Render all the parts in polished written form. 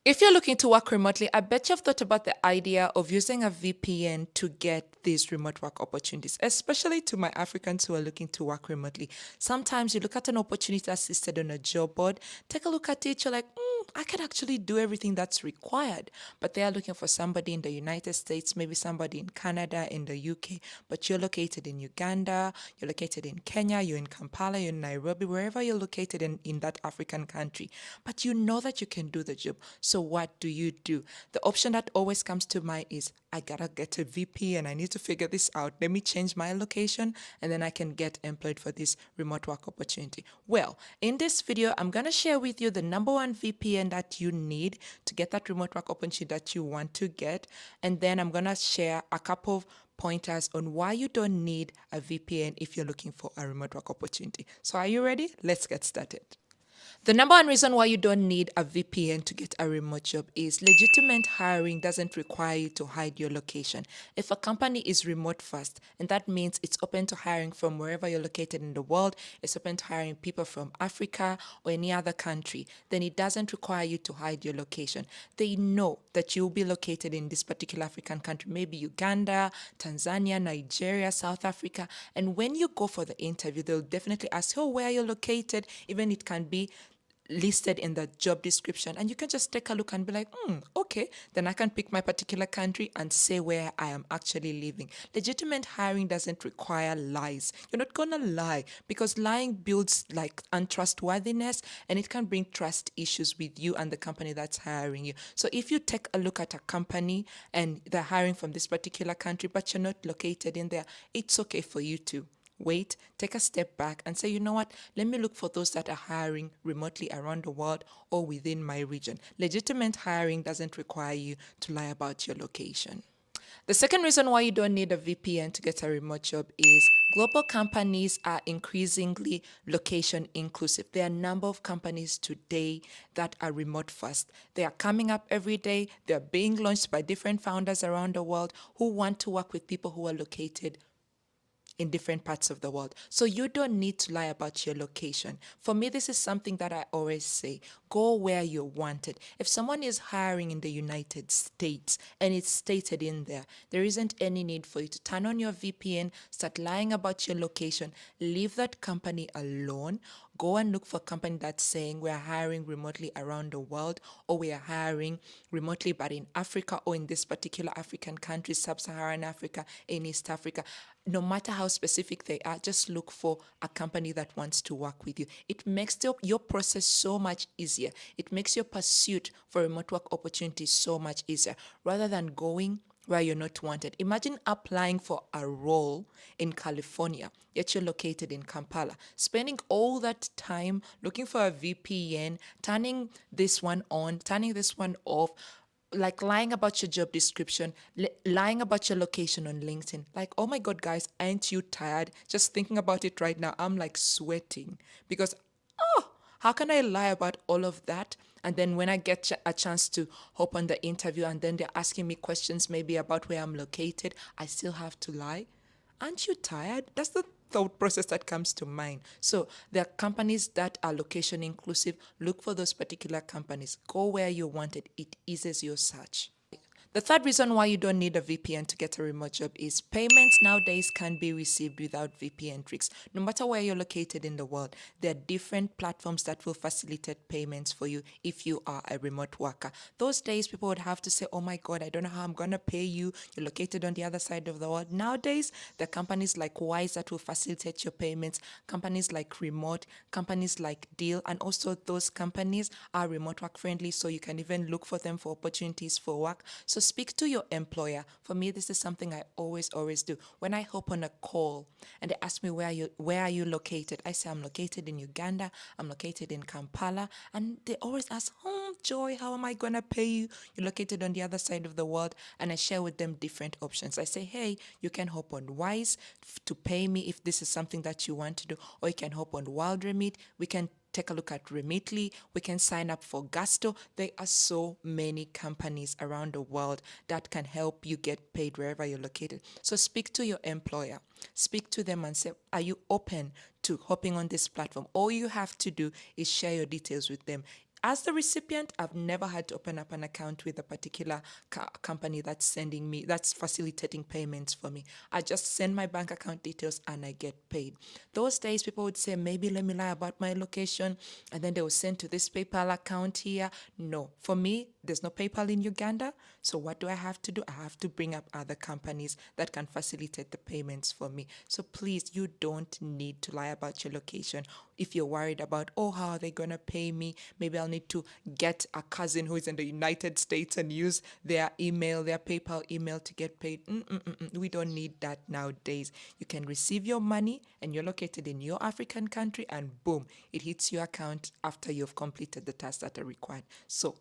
If you're looking to work remotely, I bet you've thought about the idea of using a VPN to get these remote work opportunities, especially to my Africans who are looking to work remotely. Sometimes you look at an opportunity that's listed on a job board, take a look at it, you're like, I can actually do everything that's required. But they are looking for somebody in the United States, maybe somebody in Canada, in the UK, but you're located in Uganda, you're located in Kenya, you're in Kampala, you're in Nairobi, wherever you're located in that African country. But you know that you can do the job. So what do? The option that always comes to mind is I gotta get a VP and I need to figure this out. Let me change my location and then I can get employed for this remote work opportunity. Well, in this video, I'm gonna share with you the number one VPN that you need to get that remote work opportunity that you want to get. And then I'm gonna share a couple of pointers on why you don't need a VPN if you're looking for a remote work opportunity. So are you ready? Let's get started. The number one reason why you don't need a VPN to get a remote job is legitimate hiring doesn't require you to hide your location. If a company is remote first, and that means it's open to hiring from wherever you're located in the world, it's open to hiring people from Africa or any other country, then it doesn't require you to hide your location. They know that you'll be located in this particular African country, maybe Uganda, Tanzania, Nigeria, South Africa. And when you go for the interview, they'll definitely ask, oh, where you're located. Even it can be listed in the job description, and you can just take a look and be like, okay, then I can pick my particular country and say where I am actually living. Legitimate hiring doesn't require lies. You're not gonna lie because lying builds like untrustworthiness and it can bring trust issues with you and the company that's hiring you. So if you take a look at a company and they're hiring from this particular country but you're not located in there, it's okay for you to wait, take a step back and say, you know what, let me look for those that are hiring remotely around the world or within my region. Legitimate hiring doesn't require you to lie about your location. The second reason why you don't need a VPN to get a remote job is global companies are increasingly location inclusive. There are a number of companies today that are remote first. They are coming up every day. They're being launched by different founders around the world who want to work with people who are located in different parts of the world. So you don't need to lie about your location. For me, this is something that I always say. Go where you're wanted. If someone is hiring in the United States and it's stated in there, there isn't any need for you to turn on your VPN, start lying about your location, leave that company alone. Go and look for a company that's saying we're hiring remotely around the world, or we are hiring remotely but in Africa or in this particular African country, sub-Saharan Africa, in East Africa. No matter how specific they are, just look for a company that wants to work with you. It makes your process so much easier. It makes your pursuit for remote work opportunities so much easier rather than going where you're not wanted. Imagine applying for a role in California, yet you're located in Kampala, spending all that time looking for a VPN, turning this one on, turning this one off, like lying about your job description, lying about your location on LinkedIn. Like, oh my God, guys, aren't you tired? Just thinking about it right now, I'm like sweating because how can I lie about all of that? And then when I get a chance to hop on the interview and then they're asking me questions maybe about where I'm located, I still have to lie. Aren't you tired? That's the thought process that comes to mind. So there are companies that are location inclusive. Look for those particular companies. Go where you want it. It eases your search. The third reason why you don't need a VPN to get a remote job is payments nowadays can be received without VPN tricks. No matter where you're located in the world, there are different platforms that will facilitate payments for you if you are a remote worker. Those days, people would have to say, oh my God, I don't know how I'm going to pay you. You're located on the other side of the world. Nowadays, there are companies like Wise that will facilitate your payments, companies like Remote, companies like Deal, and also those companies are remote work friendly, so you can even look for them for opportunities for work. So speak to your employer. For me, this is something I always do. When I hop on a call and they ask me where are you located, I say I'm located in Uganda, I'm located in Kampala, and they always ask, Joy, how am I gonna pay you? You're located on the other side of the world, and I share with them different options. I say, hey, you can hop on Wise to pay me if this is something that you want to do, or you can hop on Wild Remit. We can take a look at Remitly. We can sign up for Gusto. There are so many companies around the world that can help you get paid wherever you're located. So speak to your employer. Speak to them and say, are you open to hopping on this platform? All you have to do is share your details with them. As the recipient, I've never had to open up an account with a particular company that's sending me, that's facilitating payments for me. I just send my bank account details and I get paid. Those days, people would say, maybe let me lie about my location, and then they will send to this PayPal account here. No, for me, there's no PayPal in Uganda. So what do I have to do? I have to bring up other companies that can facilitate the payments for me. So please, you don't need to lie about your location. If you're worried about, oh, how are they going to pay me? Maybe I'll need to get a cousin who is in the United States and use their email, their PayPal email to get paid. We don't need that nowadays. You can receive your money and you're located in your African country, and boom, it hits your account after you've completed the tasks that are required. So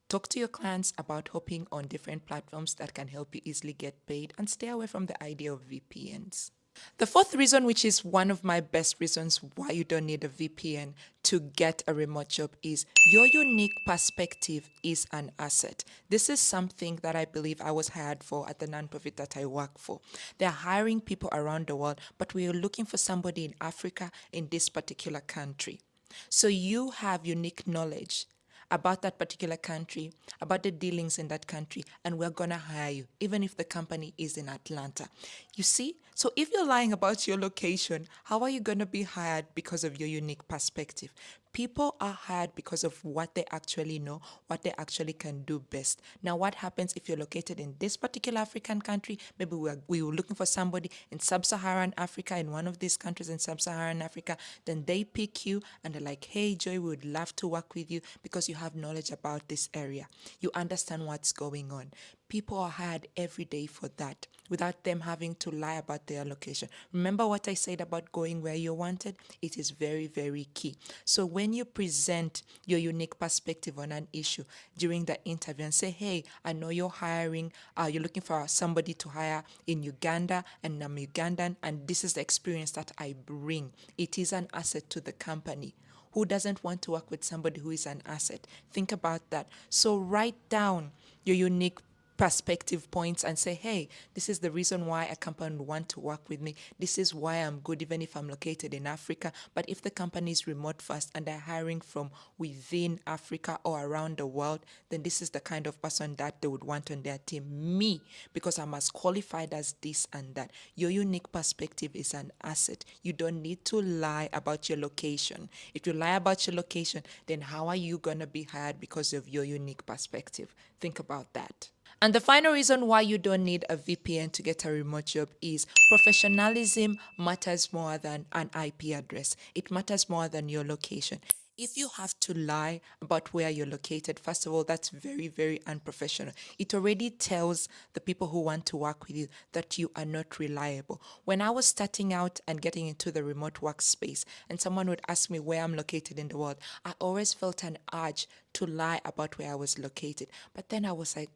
talk to your clients about hopping on different platforms that can help you easily get paid, and stay away from the idea of VPNs. The fourth reason, which is one of my best reasons why you don't need a VPN to get a remote job, is your unique perspective is an asset. This is something that I believe I was hired for at the nonprofit that I work for. They're hiring people around the world, but we are looking for somebody in Africa in this particular country. So you have unique knowledge about that particular country, about the dealings in that country, and we're going to hire you, even if the company is in Atlanta. You see? So if you're lying about your location, how are you going to be hired because of your unique perspective? People are hired because of what they actually know, what they actually can do best. Now, what happens if you're located in this particular African country? Maybe we were looking for somebody in sub-Saharan Africa, in one of these countries in sub-Saharan Africa. Then they pick you and they're like, hey, Joy, we would love to work with you because you have knowledge about this area. You understand what's going on. People are hired every day for that without them having to lie about their location. Remember what I said about going where you're wanted? It is very, very key. So when you present your unique perspective on an issue during the interview and say, hey, I know you're hiring, you're looking for somebody to hire in Uganda, and I'm Ugandan, and this is the experience that I bring. It is an asset to the company. Who doesn't want to work with somebody who is an asset? Think about that. So write down your unique perspective points and say, hey, this is the reason why a company would want to work with me. This is why I'm good, even if I'm located in Africa. But if the company is remote first and they're hiring from within Africa or around the world, then this is the kind of person that they would want on their team. Me, because I'm as qualified as this and that. Your unique perspective is an asset. You don't need to lie about your location. If you lie about your location, then how are you going to be hired because of your unique perspective? Think about that. And the final reason why you don't need a VPN to get a remote job is professionalism matters more than an IP address. It matters more than your location. If you have to lie about where you're located, first of all, that's very, very unprofessional. It already tells the people who want to work with you that you are not reliable. When I was starting out and getting into the remote workspace, and someone would ask me where I'm located in the world, I always felt an urge to lie about where I was located. But then I was like,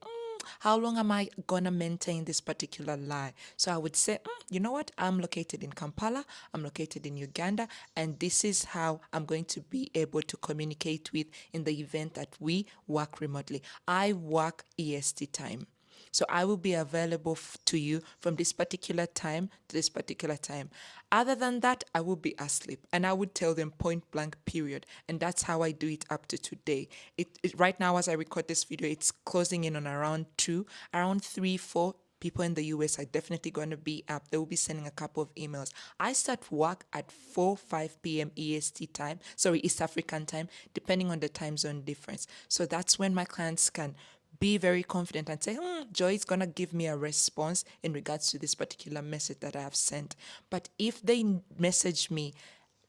how long am I gonna maintain this particular lie? So I would say, you know what? I'm located in Kampala, I'm located in Uganda, and this is how I'm going to be able to communicate with in the event that we work remotely. I work EST time. So I will be available to you from this particular time to this particular time. Other than that, I will be asleep. And I would tell them point blank, period. And that's how I do it up to today. Right now, as I record this video, it's closing in on around 2, around 3, 4 people in the US are definitely going to be up. They will be sending a couple of emails. I start work at 4, 5 p.m. EST time, sorry, East African time, depending on the time zone difference. So that's when my clients can be very confident and say, Joy is going to give me a response in regards to this particular message that I have sent. But if they message me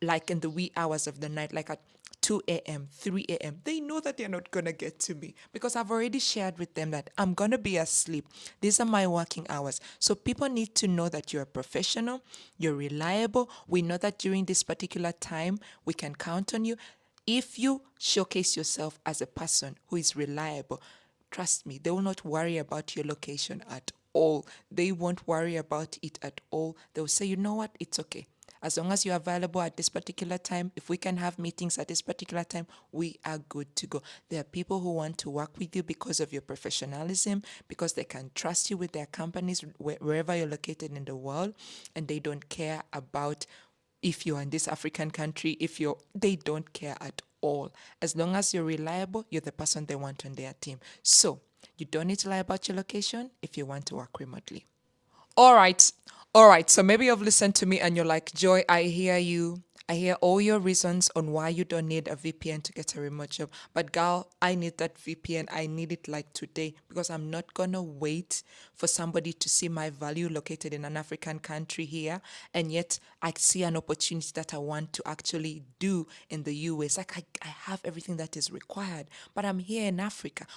like in the wee hours of the night, like at 2 a.m., 3 a.m., they know that they're not going to get to me because I've already shared with them that I'm going to be asleep. These are my working hours. So people need to know that you're a professional, you're reliable. We know that during this particular time, we can count on you. If you showcase yourself as a person who is reliable, trust me, they will not worry about your location at all. They won't worry about it at all. They'll say, you know what, it's okay. As long as you're available at this particular time, if we can have meetings at this particular time, we are good to go. There are people who want to work with you because of your professionalism, because they can trust you with their companies wherever you're located in the world, and they don't care about if you're in this African country, they don't care at all. As long as you're reliable, you're the person they want on their team. So you don't need to lie about your location if you want to work remotely. All right. All right. So maybe you've listened to me and you're like, Joy, I hear you. I hear all your reasons on why you don't need a VPN to get a remote job. But girl, I need that VPN. I need it like today because I'm not going to wait for somebody to see my value located in an African country here. And yet I see an opportunity that I want to actually do in the US. Like I have everything that is required, but I'm here in Africa.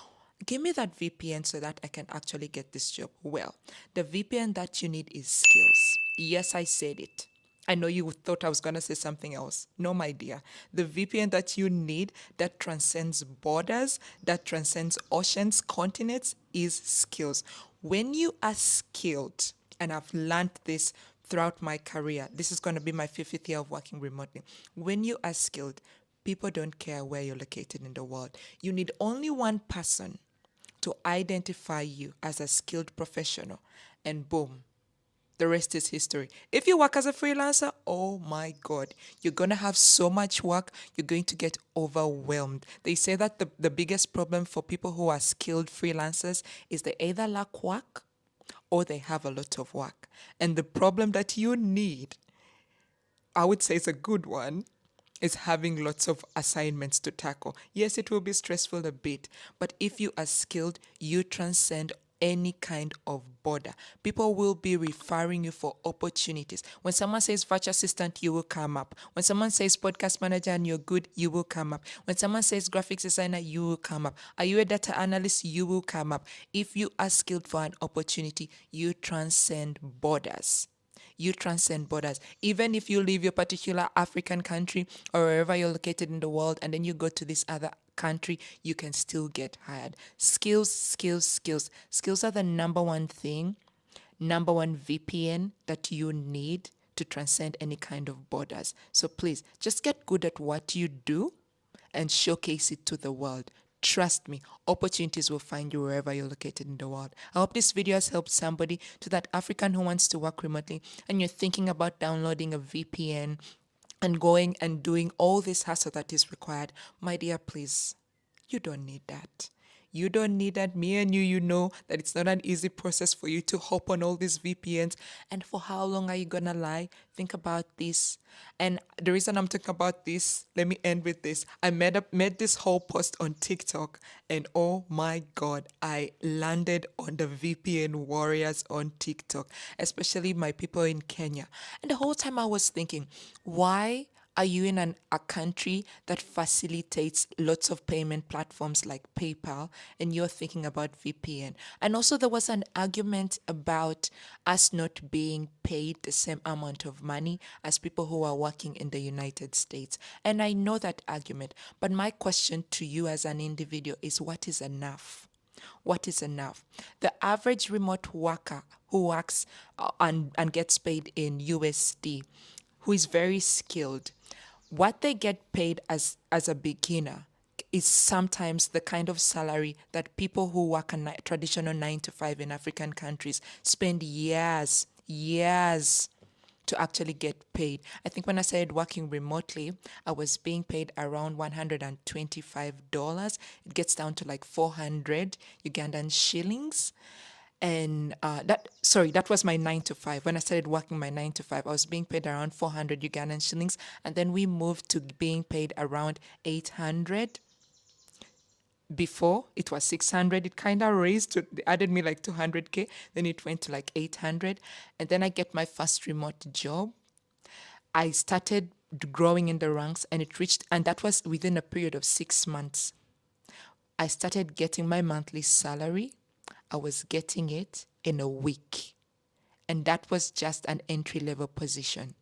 Give me that VPN so that I can actually get this job. Well, the VPN that you need is skills. Yes, I said it. I know you thought I was going to say something else. No, my dear. The VPN that you need that transcends borders, that transcends oceans, continents, is skills. When you are skilled, and I've learned this throughout my career, this is going to be my 50th year of working remotely. When you are skilled, people don't care where you're located in the world. You need only one person to identify you as a skilled professional, and boom, the rest is history. If you work as a freelancer, oh my God, you're going to have so much work, you're going to get overwhelmed. They say that the biggest problem for people who are skilled freelancers is they either lack work or they have a lot of work. And the problem that you need, I would say it's a good one, is having lots of assignments to tackle. Yes, it will be stressful a bit, but if you are skilled, you transcend any kind of border. People will be referring you for opportunities. When someone says virtual assistant, you will come up. When someone says podcast manager and you're good, you will come up. When someone says graphics designer, you will come up. Are you a data analyst? You will come up. If you are skilled for an opportunity, you transcend borders. You transcend borders. Even if you leave your particular African country or wherever you're located in the world and then you go to this other country, you can still get hired. Skills, skills, skills. Skills are the number one thing, number one VPN that you need to transcend any kind of borders. So please just get good at what you do and showcase it to the world. Trust me, opportunities will find you wherever you're located in the world. I hope this video has helped somebody, to that African who wants to work remotely and you're thinking about downloading a VPN and going and doing all this hassle that is required. My dear, please, you don't need that. You don't need that. Me and you know that it's not an easy process for you to hop on all these VPNs. And for how long are you gonna lie? Think about this. And the reason I'm talking about this, let me end with this. I made this whole post on TikTok, and oh my God, I landed on the VPN warriors on TikTok, especially my people in Kenya. And the whole time I was thinking, why are you in a country that facilitates lots of payment platforms like PayPal and you're thinking about VPN? And also, there was an argument about us not being paid the same amount of money as people who are working in the United States. And I know that argument, but my question to you as an individual is, what is enough? What is enough? The average remote worker who works and gets paid in USD, who is very skilled, what they get paid as a beginner is sometimes the kind of salary that people who work a traditional 9 to 5 in African countries spend years to actually get paid. I think when I started working remotely, I was being paid around $125. It gets down to like 400 Ugandan shillings. And that was my 9 to 5. When I started working my 9 to 5, I was being paid around 400 Ugandan shillings. And then we moved to being paid around 800. Before it was 600. It kind of raised to, they added me like 200K. Then it went to like 800. And then I get my first remote job. I started growing in the ranks and it reached, and that was within a period of 6 months. I started getting my monthly salary. I was getting it in a week. And that was just an entry level position.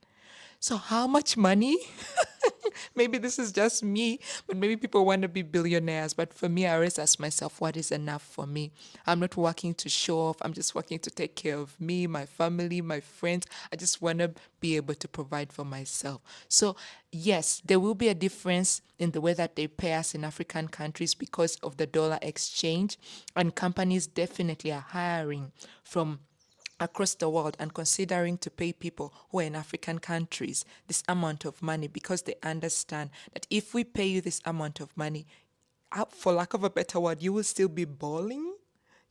So how much money? Maybe this is just me, but maybe people want to be billionaires. But for me, I always ask myself, what is enough for me? I'm not working to show off. I'm just working to take care of me, my family, my friends. I just want to be able to provide for myself. So yes, there will be a difference in the way that they pay us in African countries because of the dollar exchange. And companies definitely are hiring from across the world and considering to pay people who are in African countries this amount of money because they understand that if we pay you this amount of money, for lack of a better word, you will still be balling.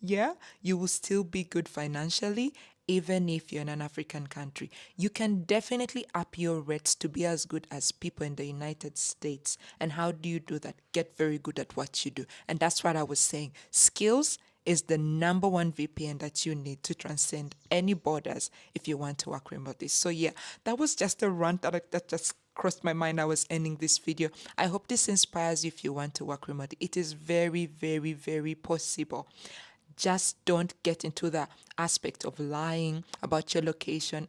Yeah, you will still be good financially, even if you're in an African country. You can definitely up your rates to be as good as people in the United States. And how do you do that? Get very good at what you do. And that's what I was saying. Skills is the number one VPN that you need to transcend any borders if you want to work remotely. So yeah, that was just a rant that just crossed my mind. I was ending this video. I hope this inspires you if you want to work remotely. It is very, very, very possible. Just don't get into the aspect of lying about your location.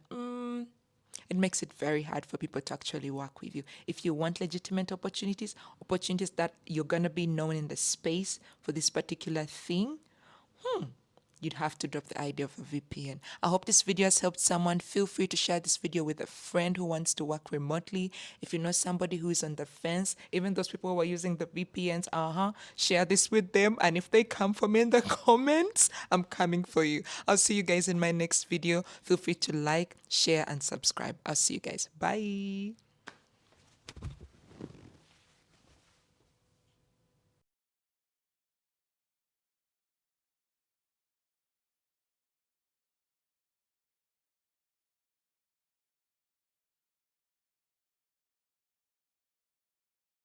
It makes it very hard for people to actually work with you. If you want legitimate opportunities, opportunities that you're going to be known in the space for this particular thing, you'd have to drop the idea of a VPN. I hope this video has helped someone. Feel free to share this video with a friend who wants to work remotely. If you know somebody who is on the fence, even those people who are using the VPNs, share this with them. And if they come for me in the comments, I'm coming for you. I'll see you guys in my next video. Feel free to like, share, and subscribe. I'll see you guys. Bye.